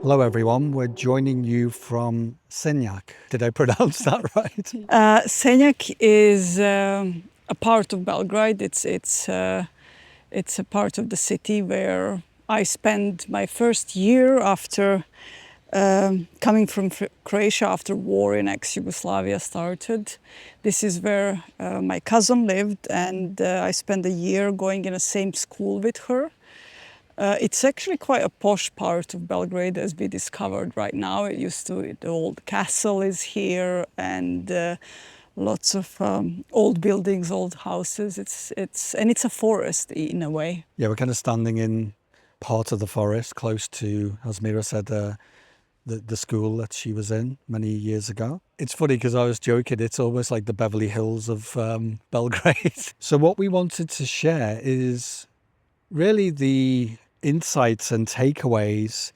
Hello everyone, we're joining you from Senjak. Did I pronounce that right? Senjak is a part of Belgrade. It's a part of the city where I spent my first year after coming from Croatia after war in ex-Yugoslavia started. This is where my cousin lived, and I spent a year going in the same school with her. It's actually quite a posh part of Belgrade, as we discovered right now. The old castle is here, and lots of old buildings, old houses. It's a forest in a way. Yeah, we're kind of standing in part of the forest close to, as Mira said, the school that she was in many years ago. It's funny because I was joking, it's almost like the Beverly Hills of Belgrade. So what we wanted to share is really the insights and takeaways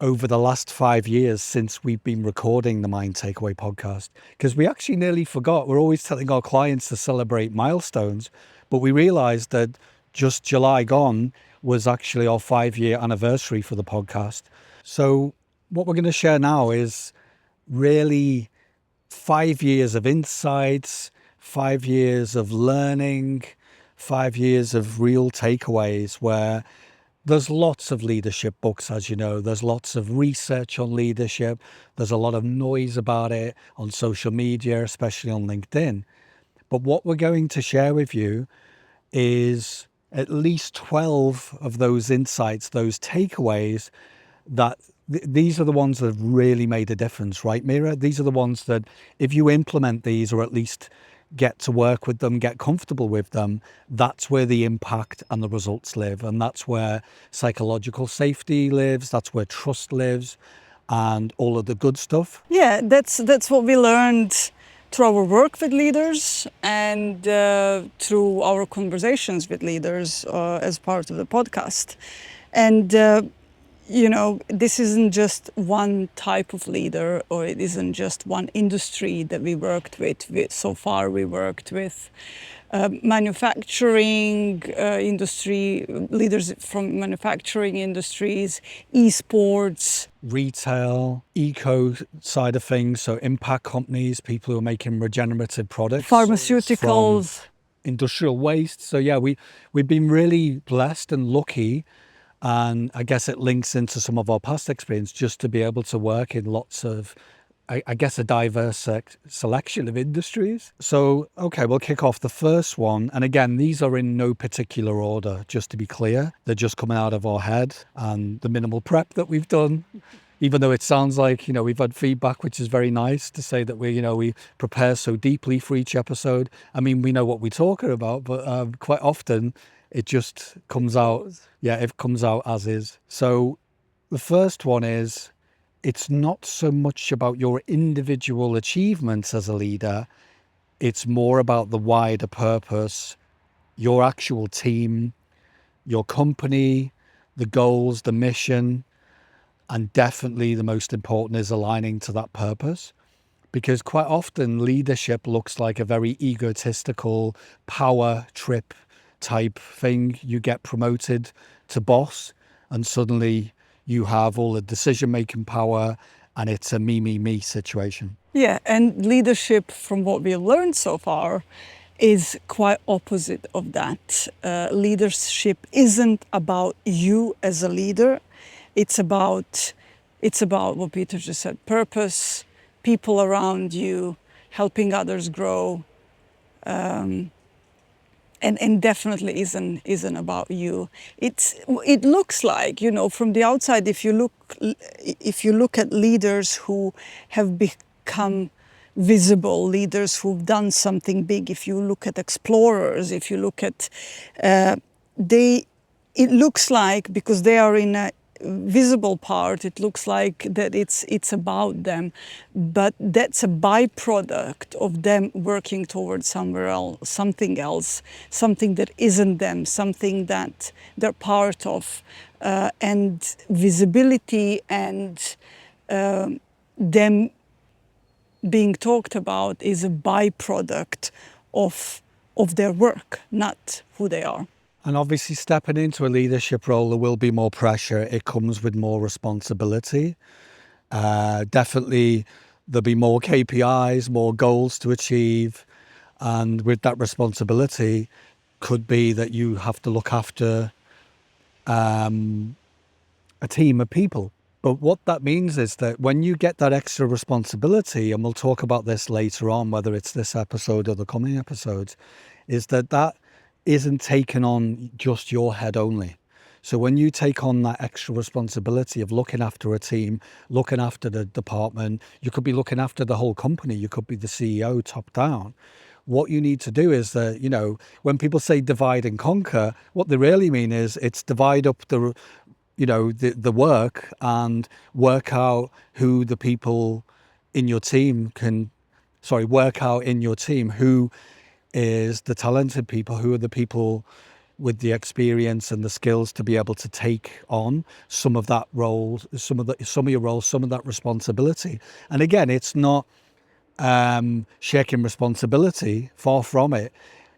over the last 5 years since we've been recording the Mind Takeaway podcast, because we actually nearly forgot. We're always telling our clients to celebrate milestones, but we realized that just July gone was actually our 5-year anniversary for the podcast. So what we're going to share now is really 5 years of insights, 5 years of learning, 5 years of real takeaways where there's lots of leadership books, as you know. There's lots of research on leadership. There's a lot of noise about it on social media, especially on LinkedIn. But what we're going to share with you is at least 12 of those insights, those takeaways that these are the ones that have really made a difference, right, Mira? These are the ones that if you implement these, or at least get to work with them, get comfortable with them, that's where the impact and the results live. And that's where psychological safety lives, that's where trust lives, and all of the good stuff. Yeah, that's what we learned through our work with leaders and through our conversations with leaders as part of the podcast. And this isn't just one type of leader, or it isn't just one industry that we worked with. So far, we worked with manufacturing industry, leaders from manufacturing industries, esports, Retail, eco side of things, so impact companies, people who are making regenerative products, pharmaceuticals, from industrial waste. So yeah, we've been really blessed and lucky. And I guess it links into some of our past experience just to be able to work in lots of, I guess, a diverse selection of industries. So, okay, we'll kick off the first one. And again, these are in no particular order, just to be clear. They're just coming out of our head and the minimal prep that we've done. Even though it sounds like, we've had feedback, which is very nice to say that we prepare so deeply for each episode. I mean, we know what we're talking about, but quite often it just comes out. Yeah, it comes out as is. So the first one is, it's not so much about your individual achievements as a leader. It's more about the wider purpose, your actual team, your company, the goals, the mission. And definitely the most important is aligning to that purpose. Because quite often leadership looks like a very egotistical power trip type thing. You get promoted to boss and suddenly you have all the decision-making power and it's a me situation. Yeah, and leadership, from what we learned so far, is quite opposite of that. Leadership isn't about you as a leader. It's about what Peter just said: purpose, people around you, helping others grow, and definitely isn't about you. It looks like, from the outside, if you look at leaders who have become visible, leaders who've done something big, if you look at explorers, if you look at it looks like, because they are in a visible part, it looks like that it's about them, but that's a byproduct of them working towards something else, something that isn't them, something that they're part of, and visibility and them being talked about is a byproduct of their work, not who they are. And obviously, stepping into a leadership role, there will be more pressure. It comes with more responsibility. Definitely, there'll be more KPIs, more goals to achieve. And with that responsibility, could be that you have to look after a team of people. But what that means is that when you get that extra responsibility, and we'll talk about this later on, whether it's this episode or the coming episodes, is that that isn't taken on just your head only. So when you take on that extra responsibility of looking after a team, looking after the department, you could be looking after the whole company, you could be the CEO top down. What you need to do is that, when people say divide and conquer, what they really mean is it's divide up the work and work out who the people in your team work out in your team who is the talented people, who are the people with the experience and the skills to be able to take on some of that role, some of your roles, some of that responsibility. And again, it's not shaking responsibility, far from it.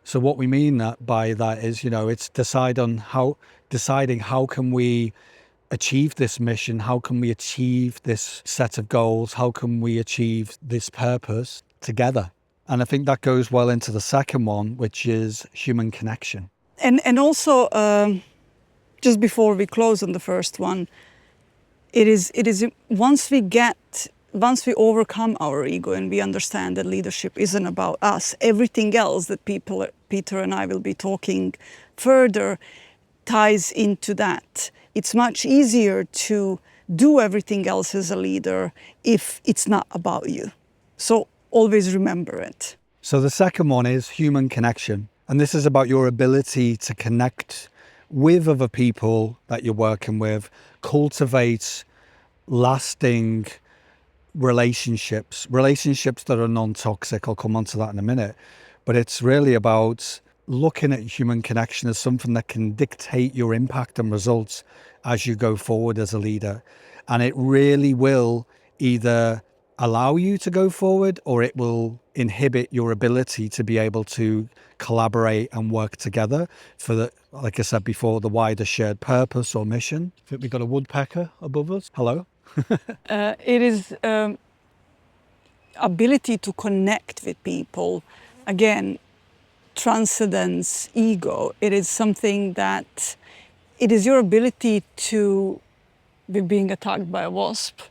So what we mean by that is, it's deciding how can we achieve this mission? How can we achieve this set of goals? How can we achieve this purpose together? And I think that goes well into the second one, which is human connection. And also, just before we close on the first one, it is once we overcome our ego and we understand that leadership isn't about us, everything else that Peter and I will be talking further ties into that. It's much easier to do everything else as a leader if it's not about you. So always remember it. So the second one is human connection. And this is about your ability to connect with other people that you're working with, cultivate lasting relationships that are non-toxic. I'll come on to that in a minute. But it's really about looking at human connection as something that can dictate your impact and results as you go forward as a leader. And it really will either allow you to go forward or it will inhibit your ability to be able to collaborate and work together for like I said before, the wider shared purpose or mission. I think we've got a woodpecker above us. Hello. It is ability to connect with people. Again, transcendence ego. It is something that it is your ability to be being attacked by a wasp.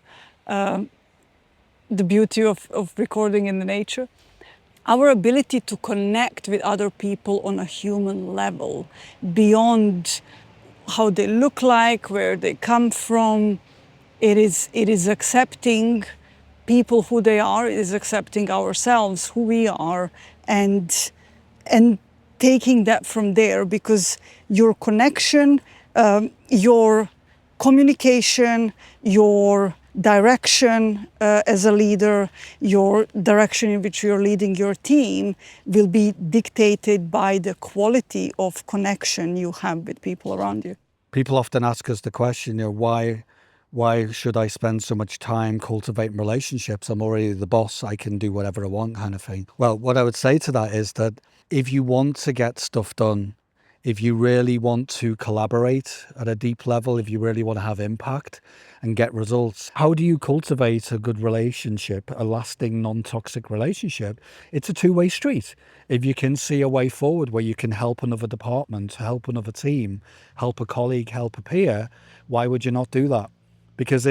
The beauty of recording in the nature. Our ability to connect with other people on a human level, beyond how they look like, where they come from. It is accepting people who they are, it is accepting ourselves, who we are, and taking that from there, because your connection, your communication, your direction as a leader, your direction in which you're leading your team will be dictated by the quality of connection you have with people around you. People often ask us the question, why should I spend so much time cultivating relationships? I'm already the boss. I can do whatever I want, kind of thing. Well, what I would say to that is that if you want to get stuff done, if you really want to collaborate at a deep level, if you really want to have impact and get results, how do you cultivate a good relationship, a lasting, non-toxic relationship? It's a two-way street. If you can see a way forward where you can help another department, help another team, help a colleague, help a peer, why would you not do that? Because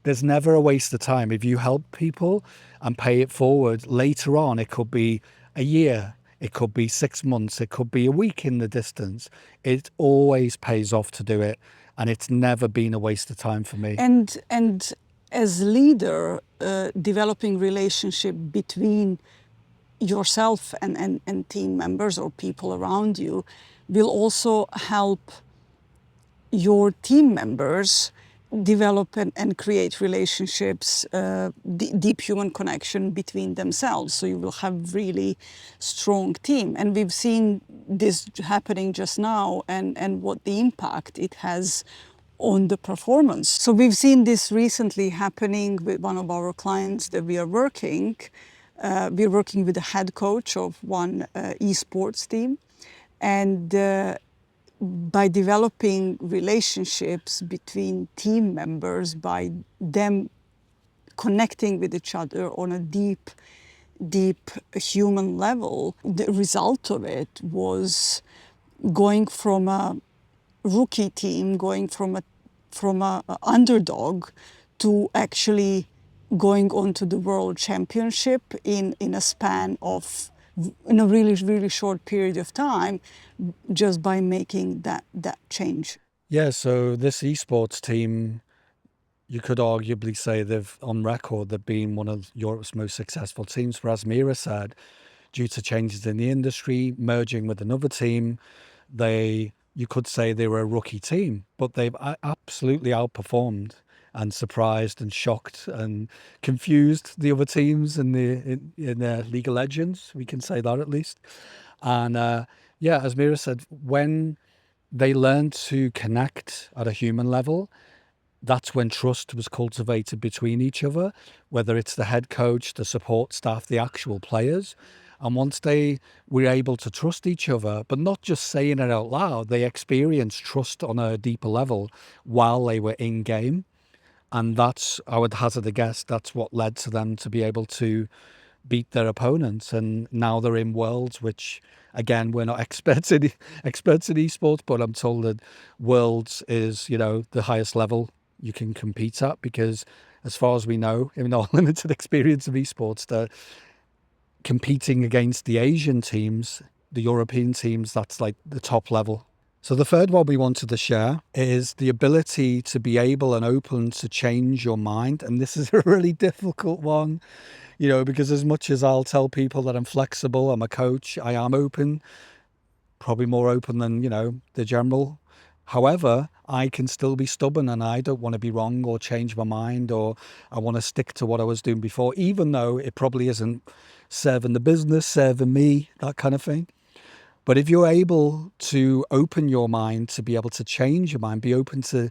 there's never a waste of time. If you help people and pay it forward, later on, it could be a year, it could be 6 months, it could be a week in the distance. It always pays off to do it. And it's never been a waste of time for me. And as leader, developing relationship between yourself and team members or people around you will also help your team members develop and create relationships, deep human connection between themselves. So you will have really strong team. And we've seen this happening just now and what the impact it has on the performance. So we've seen this recently happening with one of our clients that we are working. We're working with the head coach of one esports team. And by developing relationships between team members, by them connecting with each other on a deep human level, the result of it was going from a rookie team, going from a underdog to actually going on to the world championship in a span of in a really short period of time, just by making that change. Yeah, so this esports team, you could arguably say they've on record they've been one of Europe's most successful teams. For as Mira said, due to changes in the industry, merging with another team, you could say they were a rookie team, but they've absolutely outperformed and surprised and shocked and confused the other teams in the League of Legends. We can say that at least. And yeah, as Mira said, when they learned to connect at a human level, that's when trust was cultivated between each other, whether it's the head coach, the support staff, the actual players. And once they were able to trust each other, but not just saying it out loud, they experienced trust on a deeper level while they were in game. And that's, I would hazard a guess, that's what led to them to be able to beat their opponents. And now they're in worlds, which again, we're not experts in esports, but I'm told that worlds is, the highest level you can compete at, because as far as we know, in our limited experience of esports, they're competing against the Asian teams, the European teams, that's like the top level. So the third one we wanted to share is the ability to be able and open to change your mind. And this is a really difficult one, because as much as I'll tell people that I'm flexible, I'm a coach, I am open, probably more open than, the general. However, I can still be stubborn and I don't want to be wrong or change my mind, or I want to stick to what I was doing before, even though it probably isn't serving the business, serving me, that kind of thing. But if you're able to open your mind, to be able to change your mind, be open to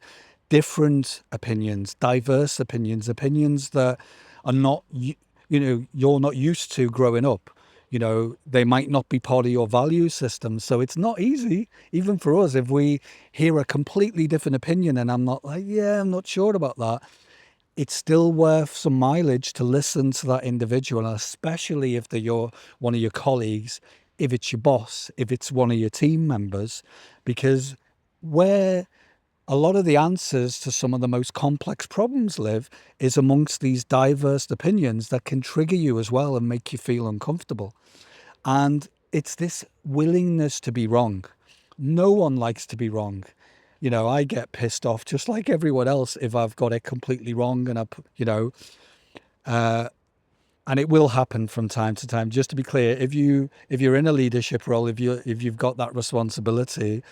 different opinions, diverse opinions, opinions that are not, you're not used to growing up. They might not be part of your value system. So it's not easy, even for us, if we hear a completely different opinion and I'm not like, yeah, I'm not sure about that. It's still worth some mileage to listen to that individual, especially if they're one of your colleagues, if it's your boss, if it's one of your team members, because where a lot of the answers to some of the most complex problems live is amongst these diverse opinions that can trigger you as well and make you feel uncomfortable. And it's this willingness to be wrong. No one likes to be wrong. I get pissed off just like everyone else if I've got it completely wrong, and it will happen from time to time. Just to be clear, if you're in a leadership role, if you've got that responsibility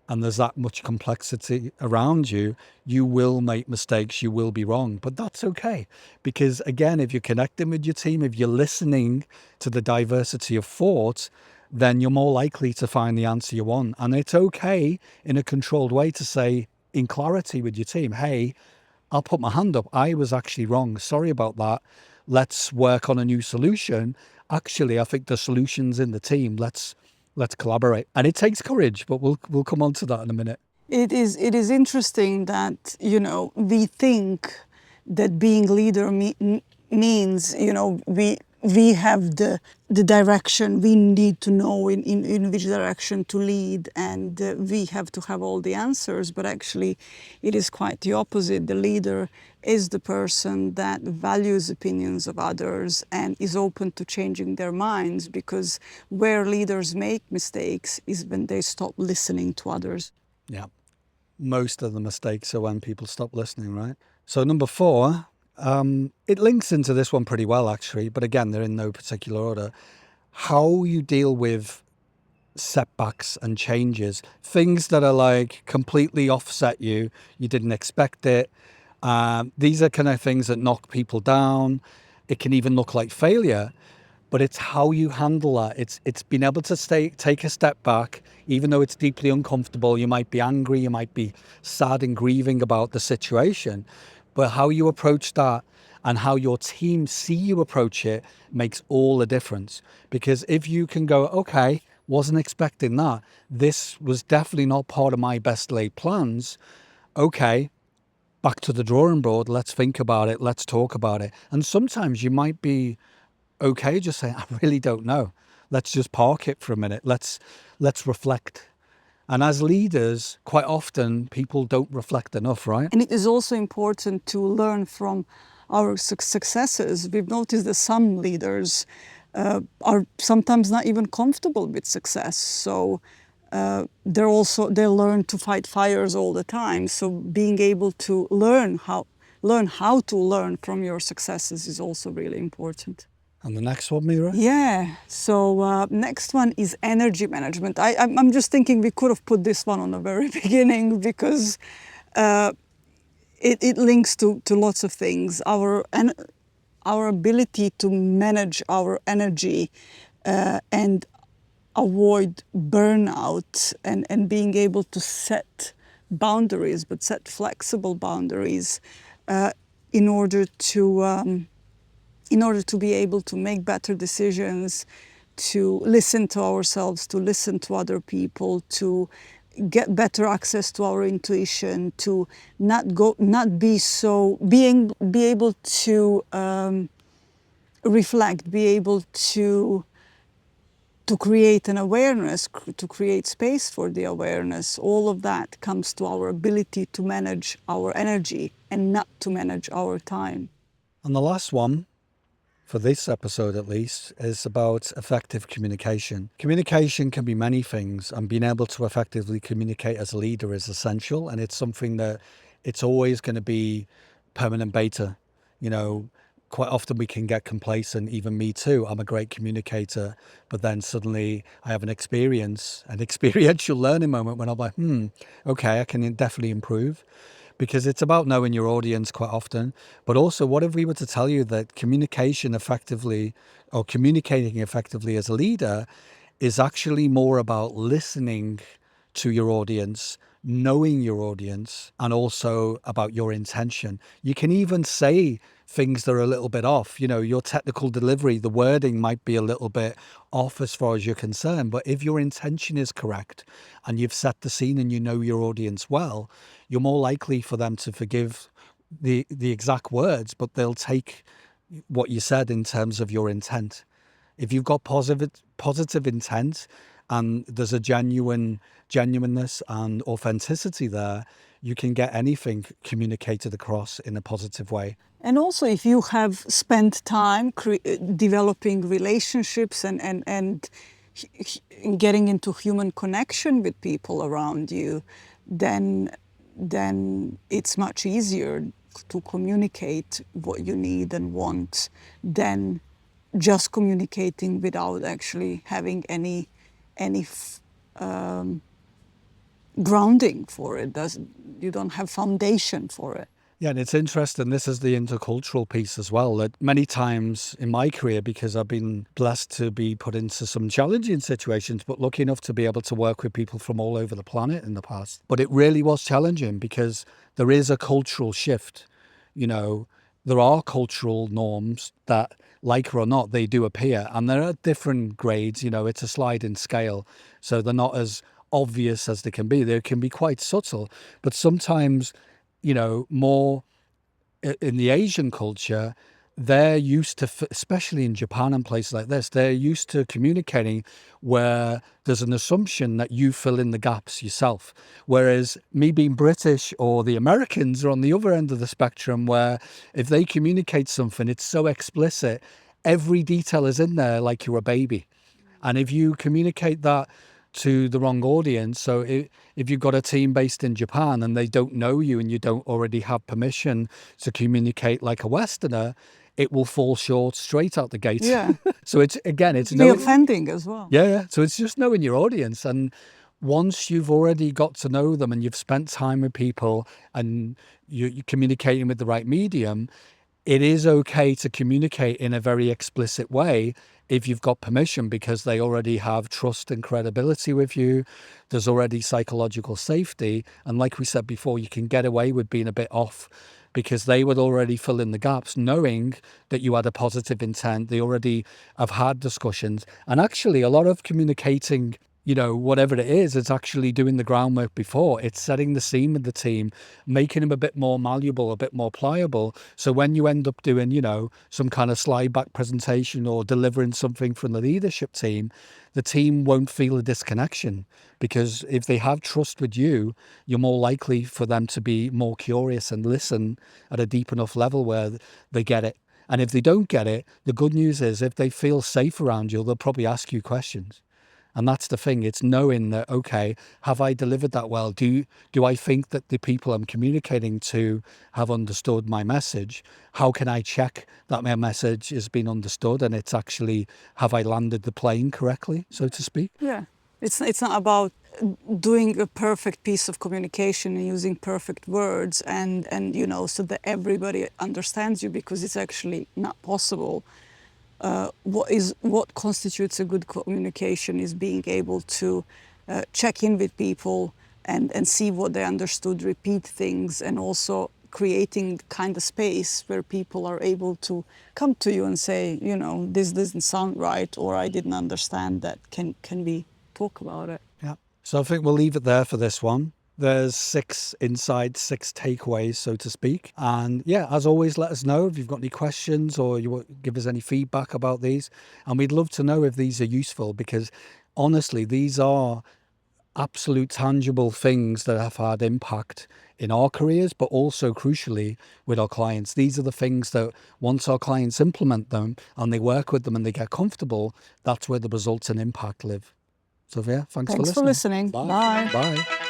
and there's that much complexity around you, you will make mistakes, you will be wrong, but that's okay. Because again, if you're connecting with your team, if you're listening to the diversity of thought, then you're more likely to find the answer you want. And it's okay in a controlled way to say in clarity with your team, hey, I'll put my hand up. I was actually wrong. Sorry about that. Let's work on a new solution. Actually, I think the solution's in the team. Let's collaborate. And it takes courage, but we'll come on to that in a minute. It is interesting that we think that being leader means we have the direction, we need to know in which direction to lead, and we have to have all the answers. But actually it is quite the opposite. The leader is the person that values opinions of others and is open to changing their minds, because where leaders make mistakes is when they stop listening to others. Yeah. Most of the mistakes are when people stop listening, right? So number 4, it links into this one pretty well, actually, but again, they're in no particular order. How you deal with setbacks and changes, things that are like completely offset you didn't expect it. These are kind of things that knock people down. It can even look like failure, but it's how you handle that. It's being able to take a step back, even though it's deeply uncomfortable. You might be angry, you might be sad and grieving about the situation, but how you approach that and how your team see you approach it makes all the difference. Because if you can go, okay, wasn't expecting that. This was definitely not part of my best laid plans. Okay, back to the drawing board. Let's think about it. Let's talk about it. And sometimes you might be okay just saying, I really don't know. Let's just park it for a minute. Let's reflect. And as leaders, quite often people don't reflect enough, right? And it is also important to learn from our successes. We've noticed that some leaders are sometimes not even comfortable with success. So they learn to fight fires all the time. So being able to learn how to learn from your successes is also really important. And the next one, Mira? Yeah. So next one is energy management. I'm just thinking we could have put this one on the very beginning because it links to lots of things. Our ability to manage our energy and avoid burnout and being able to set boundaries, but set flexible boundaries in order to be able to make better decisions, to listen to ourselves, to listen to other people, to get better access to our intuition, to be able to reflect, be able to create an awareness, to create space for the awareness. All of that comes to our ability to manage our energy and not to manage our time. And the last one, for this episode at least, is about effective communication. Communication can be many things, and being able to effectively communicate as a leader is essential. And it's something that it's always going to be permanent beta. You know, quite often we can get complacent, even me too. I'm a great communicator, but then suddenly I have an experiential learning moment when I'm like, okay, I can definitely improve. Because it's about knowing your audience quite often. But also, what if we were to tell you that communication effectively or communicating effectively as a leader is actually more about listening to your audience, knowing your audience, and also about your intention. You can even say things that are a little bit off. You know, your technical delivery, the wording might be a little bit off as far as you're concerned. But if your intention is correct and you've set the scene and you know your audience well, you're more likely for them to forgive the exact words, but they'll take what you said in terms of your intent. If you've got positive intent and there's a genuineness and authenticity there, you can get anything communicated across in a positive way. And also, if you have spent time developing relationships and getting into human connection with people around you, then it's much easier to communicate what you need and want than just communicating without actually having any grounding for it. You don't have foundation for it. Yeah, and it's interesting. This is the intercultural piece as well. That many times in my career, because I've been blessed to be put into some challenging situations, but lucky enough to be able to work with people from all over the planet in the past. But it really was challenging because there is a cultural shift. You know, there are cultural norms that, like it or not, they do appear, and there are different grades. You know, it's a sliding scale, so they're not as obvious as they can be. They can be quite subtle, but sometimes, you know, more in the Asian culture, they're used to, especially in Japan and places like this, they're used to communicating where there's an assumption that you fill in the gaps yourself. Whereas me being British or the Americans are on the other end of the spectrum, where if they communicate something, it's so explicit, every detail is in there like you're a baby. And if you communicate that to the wrong audience, so if you've got a team based in Japan and they don't know you and you don't already have permission to communicate like a Westerner, it will fall short straight out the gate. Yeah. So it's Be offending as well. Yeah. So it's just knowing your audience. And once you've already got to know them and you've spent time with people and you're communicating with the right medium, it is okay to communicate in a very explicit way if you've got permission, because they already have trust and credibility with you. There's already psychological safety. And like we said before, you can get away with being a bit off because they would already fill in the gaps, knowing that you had a positive intent. They already have had discussions. And actually, a lot of communicating, whatever it is, it's actually doing the groundwork before. It's setting the scene with the team, making them a bit more malleable, a bit more pliable. So when you end up doing, some kind of slide back presentation or delivering something from the leadership team, the team won't feel a disconnection, because if they have trust with you, you're more likely for them to be more curious and listen at a deep enough level where they get it. And if they don't get it, the good news is if they feel safe around you, they'll probably ask you questions. And that's the thing. It's knowing that, okay, have I delivered that well? Do I think that the people I'm communicating to have understood my message? How can I check that my message has been understood and it's actually, have I landed the plane correctly, so to speak? Yeah, it's not about doing a perfect piece of communication and using perfect words and so that everybody understands you, because it's actually not possible. What constitutes a good communication is being able to check in with people and see what they understood, repeat things, and also creating kind of space where people are able to come to you and say, this doesn't sound right, or I didn't understand that. Can we talk about it? Yeah. So I think we'll leave it there for this one. There's 6 insights, 6 takeaways, so to speak. And yeah, as always, let us know if you've got any questions or you want to give us any feedback about these. And we'd love to know if these are useful, because honestly, these are absolute tangible things that have had impact in our careers, but also crucially with our clients. These are the things that once our clients implement them and they work with them and they get comfortable, that's where the results and impact live. So yeah, thanks for Thanks for listening. listening. Bye. Bye. Bye.